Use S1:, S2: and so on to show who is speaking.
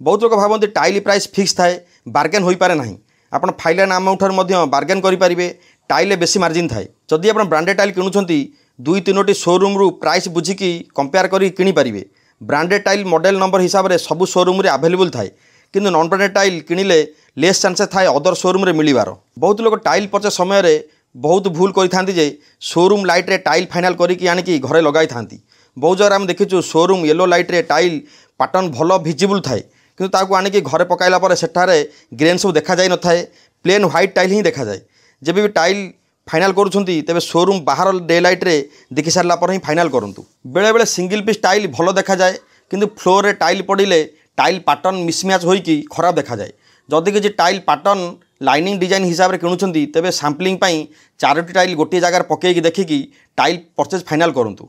S1: बहुत लोग भावती टाइल प्राइस फिक्स थाए बार्गेन हो पारे ना आप फाइलाइन अमाउंट बार्गेन करेंगे टाइल बेसी मार्जिन थाए जदि आप ब्रांडेड टाइल किणुंट दुई तीनोटी शोरूम रु प्राइस बुझिकी कंपेयर कर किनीपारे ब्रांडेड टाइल मॉडल नंबर हिसाब से सबू शोरूम रे अवेलेबल थाए किंतु नॉन ब्रांडेड टाइल किणिले लेस चांसेस थाए अदर शोरूम रे मिलिबार। बहुत लोग टाइल परचेज समय रे बहुत भूल करि जे शोरूम लाइट रे टाइल फाइनाल करिकी आनिकी घरे लगाई थांती। बहुत जगह आम देखीचु शोरूम येलो लाइट रे टाइल पैटर्न भल विजिबल थाए किंतु ताकू आनिकी घरे पकाइला पर सेठारे ग्रेन सब देखा जाय न थाए प्लेन व्हाइट टाइल ही देखा जाए। जब भी टाइल फाइनाल करुछंती तेबे शोरूम बाहर डे लाइट रे देखि सारला पर ही फाइनाल करंतु। बेले बेले सिंगल पीस टाइल भल देखा जाए किंतु फ्लोर रे टाइल पड़िले टाइल पैटर्न मिसमैच होइकी खराब देखा जाए। जदि किसी टाइल पैटर्न लाइनिंग डिजाइन हिसाब से किणुछंती तेबे सैम्पलिंग पई 4टी टाइल गोटे जगह पकेकी देखिकी टाइल परचेज फाइनाल करंतु।